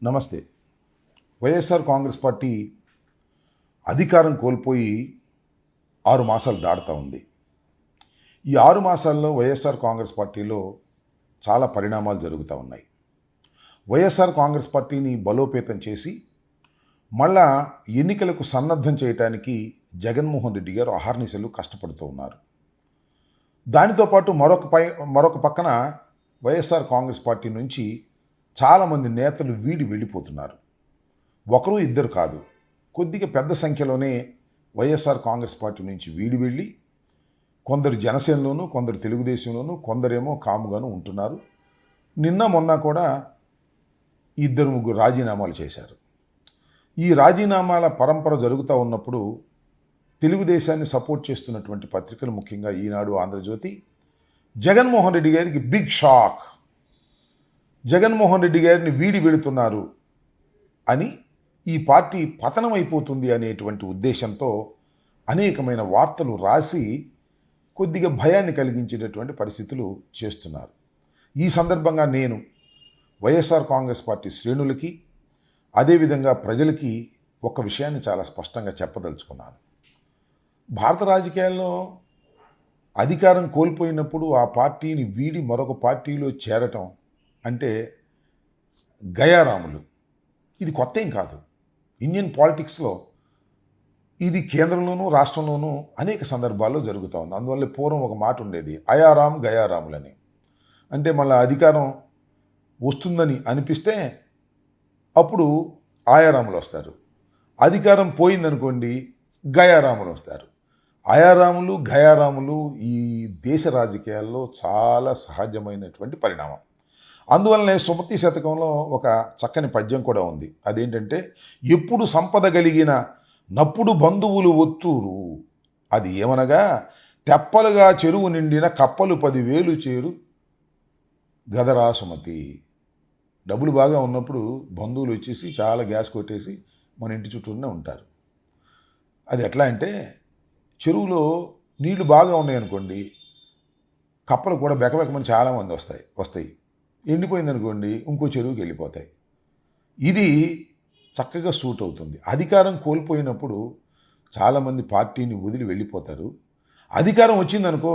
నమస్తే. వైఎస్ఆర్ కాంగ్రెస్ పార్టీ అధికారం కోల్పోయి 6 మాసాలు దాటుతా ఉంది. ఈ 6 మాసాల్లో వైఎస్ఆర్ కాంగ్రెస్ పార్టీలో చాలా పరిణామాలు జరుగుతూ ఉన్నాయి. వైఎస్ఆర్ కాంగ్రెస్ పార్టీని బలోపేతం చేసి మళ్ళా ఎన్నికలకు సన్నద్ధం చేయడానికి జగన్మోహన్ రెడ్డి గారు అహర్నిశలు కష్టపడుతూ ఉన్నారు. దానితో పాటు మరొక పక్కన వైఎస్ఆర్ కాంగ్రెస్ పార్టీ నుంచి చాలామంది నేతలు వెళ్ళిపోతున్నారు. ఒకరు ఇద్దరు కాదు, కొద్దిగా పెద్ద సంఖ్యలోనే వైఎస్ఆర్ కాంగ్రెస్ పార్టీ నుంచి వెళ్ళి కొందరు జనసేనలోను, కొందరు తెలుగుదేశంలోను, కొందరేమో కాముగాను ఉంటున్నారు. నిన్న మొన్న కూడా 2-3 రాజీనామాలు చేశారు. ఈ రాజీనామాల పరంపర జరుగుతూ ఉన్నప్పుడు తెలుగుదేశాన్ని సపోర్ట్ చేస్తున్నటువంటి పత్రికలు, ముఖ్యంగా ఈనాడు, ఆంధ్రజ్యోతి, జగన్మోహన్ రెడ్డి గారికి బిగ్ షాక్, జగన్మోహన్ రెడ్డి గారిని వెళుతున్నారు అని, ఈ పార్టీ పతనం అయిపోతుంది అనేటువంటి ఉద్దేశంతో అనేకమైన వార్తలు రాసి కొద్దిగా భయాన్ని కలిగించేటటువంటి పరిస్థితులు చేస్తున్నారు. ఈ సందర్భంగా నేను వైఎస్ఆర్ కాంగ్రెస్ పార్టీ శ్రేణులకి, అదేవిధంగా ప్రజలకి ఒక విషయాన్ని చాలా స్పష్టంగా చెప్పదలుచుకున్నాను. భారత రాజకీయాల్లో అధికారం కోల్పోయినప్పుడు ఆ పార్టీని మరొక పార్టీలో చేరటం అంటే గయారాములు. ఇది కొత్త ఏం కాదు. ఇండియన్ పాలిటిక్స్లో ఇది కేంద్రంలోనూ రాష్ట్రంలోనూ అనేక సందర్భాల్లో జరుగుతూ ఉంది. అందువల్ల పూర్వం ఒక మాట ఉండేది, అయారాం గయారాములని. అంటే మళ్ళీ అధికారం వస్తుందని అనిపిస్తే అప్పుడు ఆయారాములు వస్తారు, అధికారం పోయిందనుకోండి గయారాములు వస్తారు. అయారాములు గయారాములు ఈ దేశ రాజకీయాల్లో చాలా సహజమైనటువంటి పరిణామం. అందువల్లనే సుమతి శతకంలో ఒక చక్కని పద్యం కూడా ఉంది. అదేంటంటే, ఎప్పుడు సంపద కలిగిన నప్పుడు బంధువులు ఒత్తూరు, అది ఏమనగా తెప్పలుగా చెరువు నిండిన కప్పలు 10,000 చేరు గదరా సుమతి. డబ్బులు బాగా ఉన్నప్పుడు బంధువులు వచ్చేసి చాలా గ్యాస్ కొట్టేసి మన ఇంటి చుట్టూనే ఉంటారు. అది ఎట్లా అంటే, చెరువులో నీళ్లు బాగా ఉన్నాయనుకోండి, కప్పలు కూడా బెకబెకమని చాలామంది వస్తాయి. ఎండిపోయిందనుకోండి ఇంకో చెరువుకి వెళ్ళిపోతాయి. ఇది చక్కగా సూట్ అవుతుంది. అధికారం కోల్పోయినప్పుడు చాలామంది పార్టీని వదిలి వెళ్ళిపోతారు. అధికారం వచ్చిందనుకో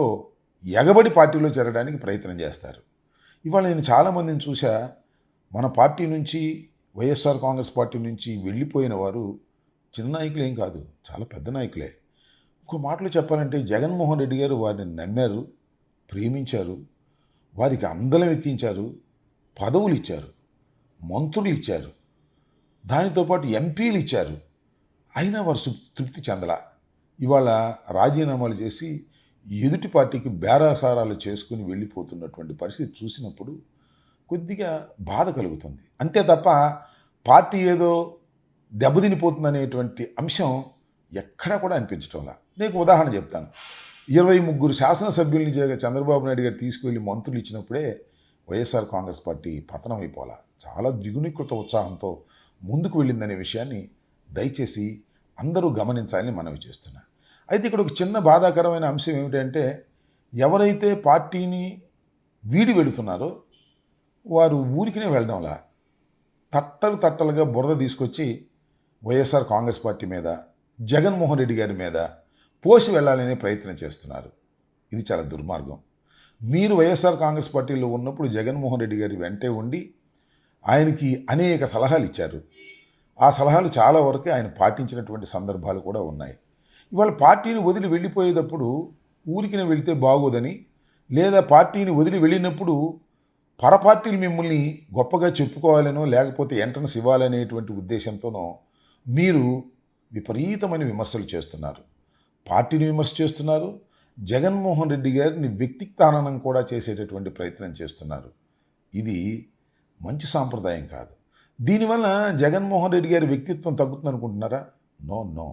ఎగబడి పార్టీలో చేరడానికి ప్రయత్నం చేస్తారు. ఇవాళ నేను చాలామందిని చూసా, మన పార్టీ నుంచి, వైఎస్ఆర్ కాంగ్రెస్ పార్టీ నుంచి వెళ్ళిపోయిన వారు చిన్న నాయకులు ఏం కాదు, చాలా పెద్ద నాయకులే. ఇంకో మాటలో చెప్పాలంటే, జగన్మోహన్ రెడ్డి గారు వారిని నమ్మారు, ప్రేమించారు, వారికి అందలం ఎక్కించారు, పదవులు ఇచ్చారు, మంత్రులు ఇచ్చారు, దానితో పాటు ఎంపీలు ఇచ్చారు. అయినా వారు తృప్తి చెందలా. ఇవాళ రాజీనామాలు చేసి ఎదుటి పార్టీకి బేరాసారాలు చేసుకుని వెళ్ళిపోతున్నటువంటి పరిస్థితి చూసినప్పుడు కొద్దిగా బాధ కలుగుతుంది. అంతే తప్ప పార్టీ ఏదో దెబ్బతినిపోతుందనేటువంటి అంశం ఎక్కడా కూడా అనిపించటంలా. నీకు ఉదాహరణ చెప్తాను. 23 శాసనసభ్యుల్ని చంద్రబాబు నాయుడు గారు తీసుకువెళ్ళి మంత్రులు ఇచ్చినప్పుడే వైఎస్ఆర్ కాంగ్రెస్ పార్టీ పతనం అయిపోలా. చాలా దిగునీకృత ఉత్సాహంతో ముందుకు వెళ్ళిందనే విషయాన్ని దయచేసి అందరూ గమనించాలని మనవి చేస్తున్నా. అయితే ఇక్కడ ఒక చిన్న బాధాకరమైన అంశం ఏమిటంటే, ఎవరైతే పార్టీని వెళుతున్నారో వారు ఊరికినే వెళ్ళడంలా తట్టలుగా బురద తీసుకొచ్చి వైఎస్ఆర్ కాంగ్రెస్ పార్టీ మీద, జగన్మోహన్ రెడ్డి గారి మీద పోసి వెళ్ళాలనే ప్రయత్నం చేస్తున్నారు. ఇది చాలా దుర్మార్గం. మీరు వైఎస్ఆర్ కాంగ్రెస్ పార్టీలో ఉన్నప్పుడు జగన్మోహన్ రెడ్డి గారి వెంటే ఉండి ఆయనకి అనేక సలహాలు ఇచ్చారు. ఆ సలహాలు చాలా వరకు ఆయన పాటించినటువంటి సందర్భాలు కూడా ఉన్నాయి. ఇవాళ పార్టీని వదిలి వెళ్ళిపోయేటప్పుడు ఊరికిన వెళితే బాగోదని, లేదా పార్టీని వదిలి వెళ్ళినప్పుడు పరపార్టీలు మిమ్మల్ని గొప్పగా చెప్పుకోవాలనో లేకపోతే ఎంట్రన్స్ ఇవ్వాలనేటువంటి ఉద్దేశంతోనో మీరు విపరీతమైన విమర్శలు చేస్తున్నారు. పార్టీని విమర్శ చేస్తున్నారు, జగన్మోహన్ రెడ్డి గారిని వ్యక్తిత్వానం కూడా చేసేటటువంటి ప్రయత్నం చేస్తున్నారు. ఇది మంచి సాంప్రదాయం కాదు. దీనివల్ల జగన్మోహన్ రెడ్డి గారి వ్యక్తిత్వం తగ్గుతుంది అనుకుంటున్నారా? నో,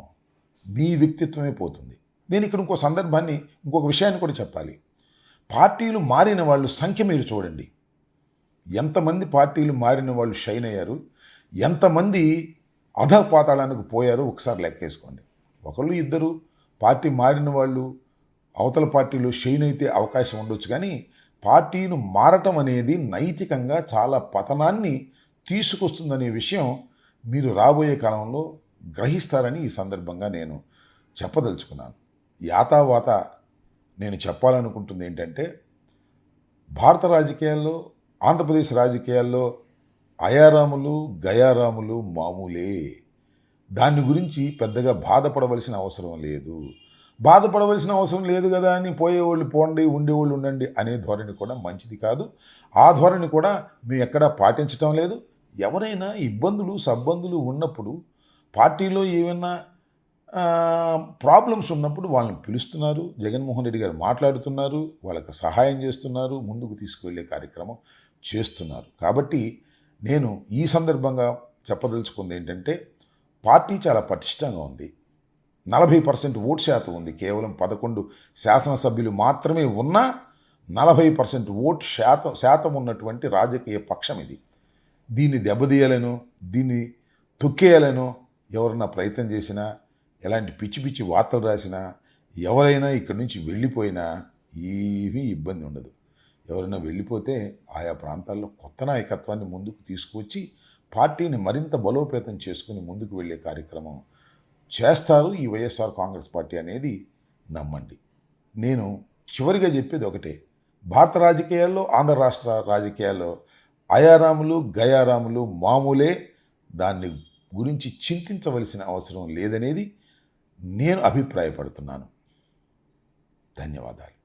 మీ వ్యక్తిత్వమే పోతుంది. నేను ఇక్కడ ఇంకొక విషయాన్ని కూడా చెప్పాలి. పార్టీలు మారిన వాళ్ళు సంఖ్య మీరు చూడండి. ఎంతమంది పార్టీలు మారిన వాళ్ళు షైన్ అయ్యారు, ఎంతమంది అధపాతాళానికి పోయారో ఒకసారి లెక్కేసుకోండి. ఒకళ్ళు ఇద్దరు పార్టీ మారిన వాళ్ళు అవతల పార్టీలో షైన్ అయితే అవకాశం ఉండొచ్చు, కానీ పార్టీలు మారటం అనేది నైతికంగా చాలా పతనాన్ని తీసుకొస్తుందనే విషయం మీరు రాబోయే కాలంలో గ్రహిస్తారని ఈ సందర్భంగా నేను చెప్పదలుచుకున్నాను. యాతావాత నేను చెప్పాలనుకుంటుంది ఏంటంటే, భారత రాజకీయాల్లో, ఆంధ్రప్రదేశ్ రాజకీయాల్లో అయారాములు గయారాములు మామూలే. దాని గురించి పెద్దగా బాధపడవలసిన అవసరం లేదు. బాధపడవలసిన అవసరం లేదు కదా అని పోయేవాళ్ళు పోండి, ఉండేవాళ్ళు ఉండండి అనే ధోరణి కూడా మంచిది కాదు. ఆ ధోరణి కూడా మేము ఎక్కడా పాటించటం లేదు. ఎవరైనా ఇబ్బందులు సబ్బందులు ఉన్నప్పుడు పార్టీలో ఏమైనా ప్రాబ్లమ్స్ ఉన్నప్పుడు వాళ్ళని పిలుస్తున్నారు. జగన్మోహన్ రెడ్డి గారు మాట్లాడుతున్నారు, వాళ్ళకి సహాయం చేస్తున్నారు, ముందుకు తీసుకువెళ్ళే కార్యక్రమం చేస్తున్నారు. కాబట్టి నేను ఈ సందర్భంగా చెప్పదలుచుకుంది ఏంటంటే, పార్టీ చాలా పటిష్టంగా ఉంది. 40% ఓటు శాతం ఉంది. కేవలం 11 శాసనసభ్యులు మాత్రమే ఉన్నా 40% ఓటు శాతం ఉన్నటువంటి రాజకీయ పక్షం ఇది. దీన్ని దెబ్బతీయాలనో, దీన్ని తొక్కేయాలనో ఎవరన్నా ప్రయత్నం చేసినా, ఎలాంటి పిచ్చి పిచ్చి వార్తలు రాసినా, ఎవరైనా ఇక్కడి నుంచి వెళ్ళిపోయినా ఏమీ ఇబ్బంది ఉండదు. ఎవరైనా వెళ్ళిపోతే ఆయా ప్రాంతాల్లో కొత్త నాయకత్వాన్ని ముందుకు తీసుకువచ్చి పార్టీని మరింత బలోపేతం చేసుకుని ముందుకు వెళ్ళే కార్యక్రమం చేస్తారు ఈ వైఎస్ఆర్ కాంగ్రెస్ పార్టీ అనేది నమ్మండి. నేను చివరిగా చెప్పేది ఒకటే, భారత రాజకీయాల్లో, ఆంధ్ర రాష్ట్ర రాజకీయాల్లో అయారాములు గయారాములు మామూలే. దాన్ని గురించి చింతించవలసిన అవసరం లేదనేది నేను అభిప్రాయపడుతున్నాను. ధన్యవాదాలు.